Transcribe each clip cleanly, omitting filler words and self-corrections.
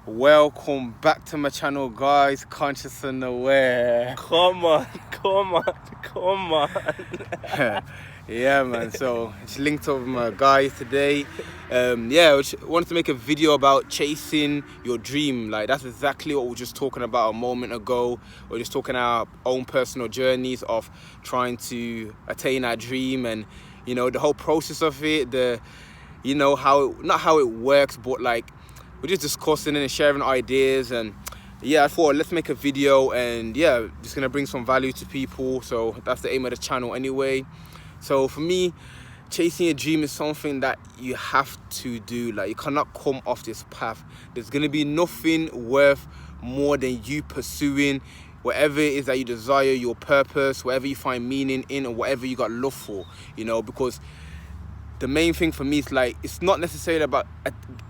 Welcome back to my channel, guys. Conscious and aware. Come on. Yeah, man. So it's linked up with my guys today. I wanted to make a video about chasing your dream. Like, that's exactly what we were just talking about a moment ago. We're just talking our own personal journeys of trying to attain our dream, and the whole process of it. Not how it works, but like, we're just discussing and sharing ideas. And I thought, let's make a video, and just gonna bring some value to people. So that's the aim of the channel anyway. So for me, chasing a dream is something that you have to do. Like, you cannot come off this path. There's gonna be nothing worth more than you pursuing whatever it is that you desire, your purpose, whatever you find meaning in, or whatever you got love for, because the main thing for me is, like, it's not necessarily about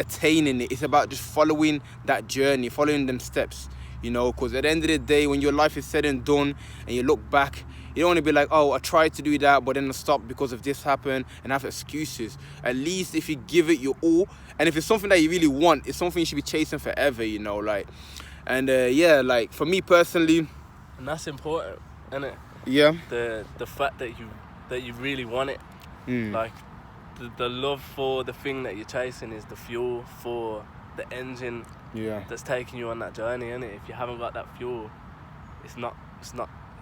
attaining it. It's about just following that journey, following them steps, because at the end of the day, when your life is said and done and you look back, you don't want to be like, oh, I tried to do that, but then I stopped because of this happened, and have excuses. At least if you give it your all, and if it's something that you really want, it's something you should be chasing forever, like for me personally. And that's important, isn't it? Yeah. The fact that you really want it. Like, the love for the thing that you're chasing is the fuel for the engine that's taking you on that journey, innit? If you haven't got that fuel, it's not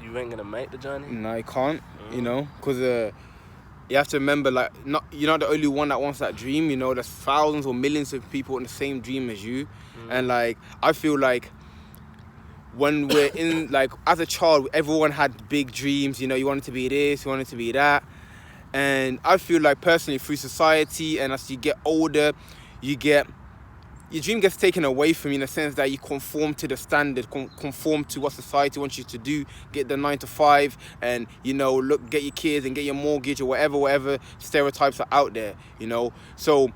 you ain't gonna make the journey. No, you can't, because you have to remember, like, you're not the only one that wants that dream. There's thousands or millions of people in the same dream as you. And like, I feel like when we're in, like, as a child, everyone had big dreams. You wanted to be this, you wanted to be that. And I feel like, personally, through society, and as you get older, your dream gets taken away from you, in the sense that you conform to the standard, conform to what society wants you to do, get the 9 to 5, and get your kids and get your mortgage, or whatever stereotypes are out there. So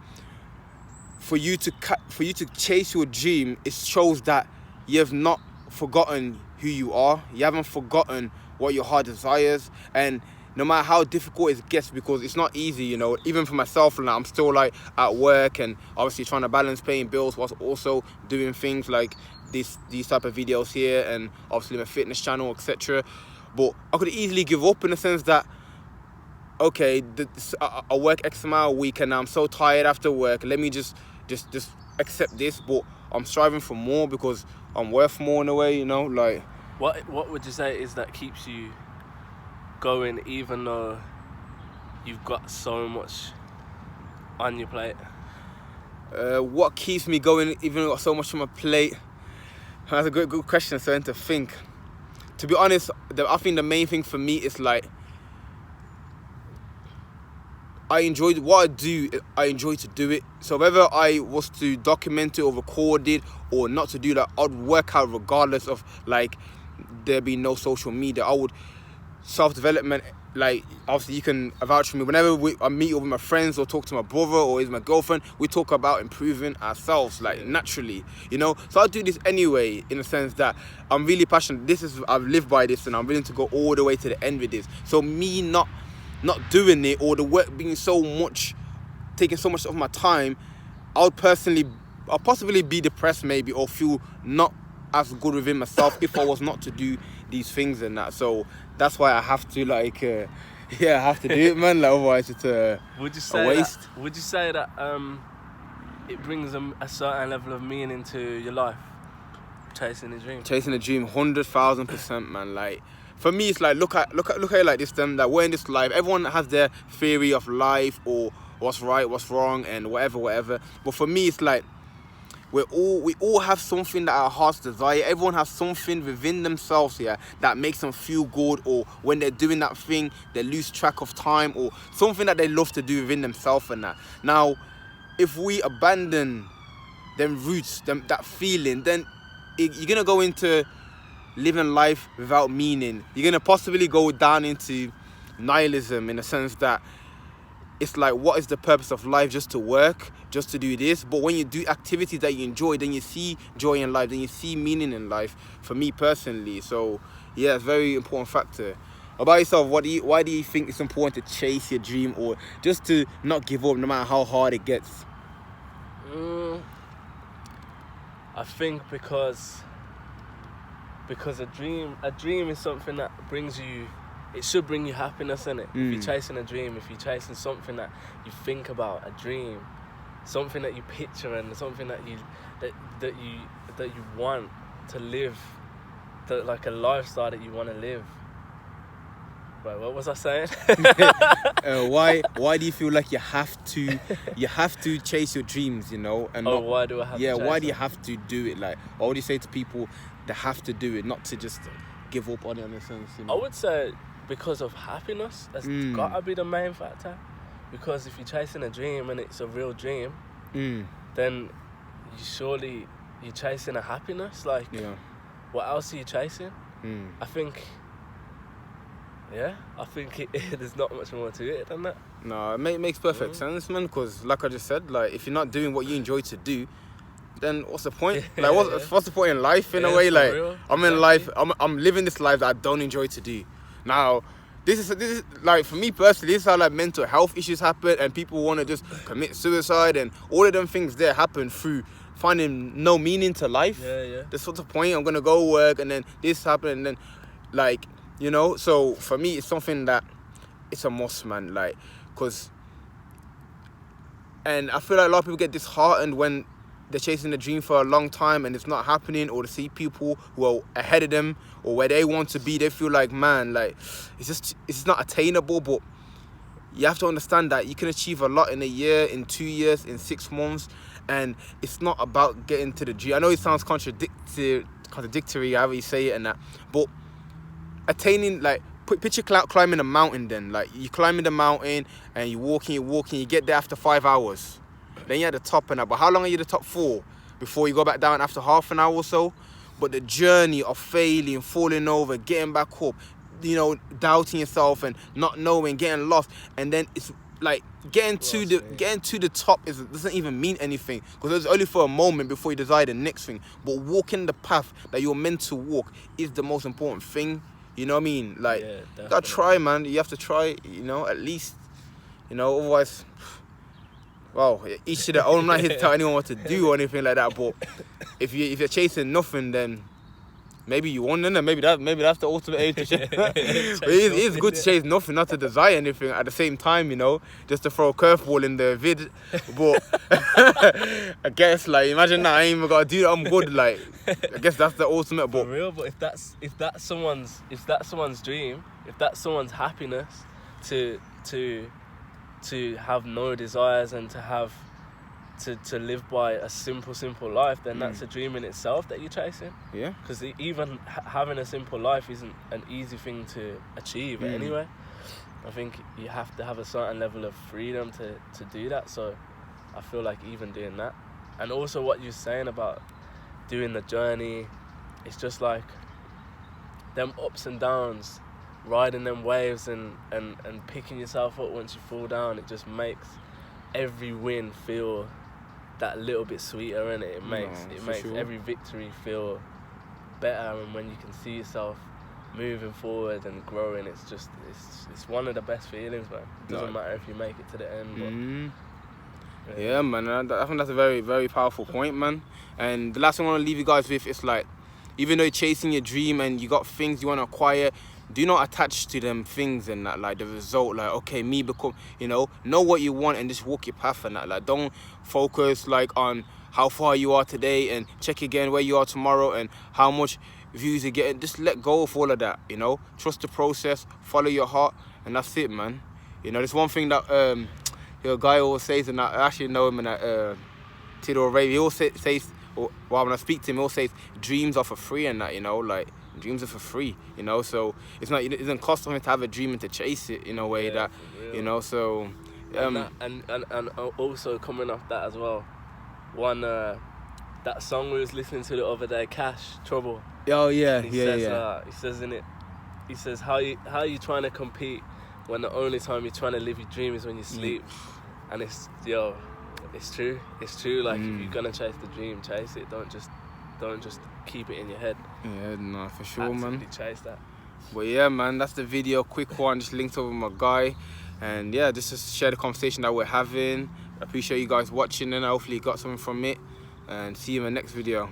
for you to chase your dream, it shows that you have not forgotten who you are. You haven't forgotten what your heart desires. And no matter how difficult it gets, because it's not easy, even for myself, and I'm still, like, at work, and obviously trying to balance paying bills whilst also doing things like these type of videos here, and obviously my fitness channel, etc. But I could easily give up, in the sense that, okay, I work X amount a week, and I'm so tired after work, let me just accept this. But I'm striving for more, because I'm worth more in a way, like. What would you say is that keeps you going, even though you've got so much on your plate? What keeps me going, even though I've got so much on my plate? That's a good question, something to think. To be honest, I think the main thing for me is, like, I enjoy what I do. I enjoy to do it. So whether I was to document it or record it, or not to do that, I'd work out regardless of, like, there be no social media. I would self-development, like, obviously you can vouch for me, whenever I meet up with my friends or talk to my brother or is my girlfriend, we talk about improving ourselves, like, naturally, so I do this anyway, in the sense that I'm really passionate. I've lived by this, and I'm willing to go all the way to the end with this. So me not doing it, or the work being so much, taking so much of my time, I'll possibly be depressed, maybe, or feel not as good within myself if I was not to do these things and that. So that's why I have to, like, I have to do it, man. Like, otherwise it's a waste. Would you say that it brings a certain level of meaning into your life, chasing a dream? Chasing a dream, 100,000%, man. Like, for me, it's like, look at it like this, then, that we're in this life. Everyone has their theory of life, or what's right, what's wrong, and whatever. But for me, it's like, we all have something that our hearts desire. Everyone has something within themselves that makes them feel good, or when they're doing that thing, they lose track of time, or something that they love to do within themselves and that. Now, if we abandon them roots, that feeling, then you're gonna go into living life without meaning. You're gonna possibly go down into nihilism, in the sense that it's like, what is the purpose of life? Just to work, just to do this? But when you do activities that you enjoy, then you see joy in life, then you see meaning in life, for me personally. So it's a very important factor. About yourself, why do you think it's important to chase your dream, or just to not give up no matter how hard it gets? I think because a dream is something that brings you. It should bring you happiness, innit? If you're chasing a dream, if you're chasing something that you think about, a dream, something that you picture, and something that you want to live, like a lifestyle that you want to live. Right, what was I saying? Why do you feel like you have to chase your dreams, you know? And why do I have to chase why do you them? have to do it? Like, what would you say to people that have to do it, not to just give up on it in a sense, you know? I would say because of happiness, that's gotta be the main factor. Because if you're chasing a dream and it's a real dream, then you're chasing a happiness. Like, what else are you chasing? I think there's not much more to it than that. No, it makes perfect sense, man. Because, like I just said, like if you're not doing what you enjoy to do, then what's the point? Like, what's the point in life? In a way, like I'm in life, I'm living this life that I don't enjoy to do. Now, this is like for me personally, this is how like mental health issues happen, and people want to just commit suicide, and all of them things there happen through finding no meaning to life. That's what's the point. I'm gonna go work, and then this happen, and then like. You know, so for me, it's something that it's a must, man. Like, and I feel like a lot of people get disheartened when they're chasing the dream for a long time and it's not happening, or to see people who are ahead of them or where they want to be, they feel like, man, like it's not attainable. But you have to understand that you can achieve a lot in a year, in 2 years, in 6 months, and it's not about getting to the dream. I know it sounds contradictory, however you say it and that, but attaining, like, picture climbing a mountain. Then, like, you climbing the mountain and you're walking, you get there after 5 hours, then you're at the top and that. But how long are you at the top for before you go back down after half an hour or so? But the journey of failing, falling over, getting back up, you know, doubting yourself and not knowing, getting lost, and then it's like getting to the top doesn't even mean anything, because it's only for a moment before you decide the next thing. But walking the path that you're meant to walk is the most important thing. You know what I mean? Like, you gotta try, man. You have to try, you know, at least, you know, otherwise, well, each to their own. I'm not here to tell anyone what to do or anything like that, but if you're chasing nothing, then maybe you won, and maybe that's the ultimate aim to chase. But it is good to chase nothing, not to desire anything at the same time, you know, just to throw a curveball in the vid. But I guess, like, imagine that I ain't even gotta do that. I'm good. Like, I guess that's the ultimate. But for real, but if that's someone's dream, if that's someone's happiness, to have no desires and to live by a simple life, then that's a dream in itself that you're chasing. Yeah. Because even having a simple life isn't an easy thing to achieve anyway. I think you have to have a certain level of freedom to do that. So I feel like even doing that, and also what you're saying about doing the journey, it's just like them ups and downs, riding them waves and picking yourself up once you fall down. It just makes every win feel that little bit sweeter, innit? It makes every victory feel better, and when you can see yourself moving forward and growing, it's one of the best feelings, man. It doesn't matter if you make it to the end. But, yeah, man. I think that's a very, very powerful point, man. And the last thing I want to leave you guys with is, like, even though you're chasing your dream and you got things you want to acquire, do not attach to them things and that, like the result, like, okay, me become, you know what you want and just walk your path and that. Like, don't focus like on how far you are today and check again where you are tomorrow and how much views you're getting. Just let go of all of that, you know. Trust the process, follow your heart, and that's it, man. You know, there's one thing that a guy always says, and I actually know him in that Tidal Ray. He always says, well, when I speak to him, he always says dreams are for free and that, you know, like dreams are for free, you know. So it doesn't cost something to have a dream and to chase it in a way that, you know. So and also coming off that as well, one that song we was listening to the other day, Cash Trouble. Oh yeah, he says in it, he says, how you trying to compete when the only time you're trying to live your dream is when you sleep. And it's true. Like, if you're gonna chase the dream, chase it. Don't just keep it in your head. Yeah, no, for sure, man. Chase that. But yeah, man, that's the video. Quick one, just linked over with my guy, and yeah, just to share the conversation that we're having. I appreciate you guys watching, and hopefully you got something from it. And see you in the next video.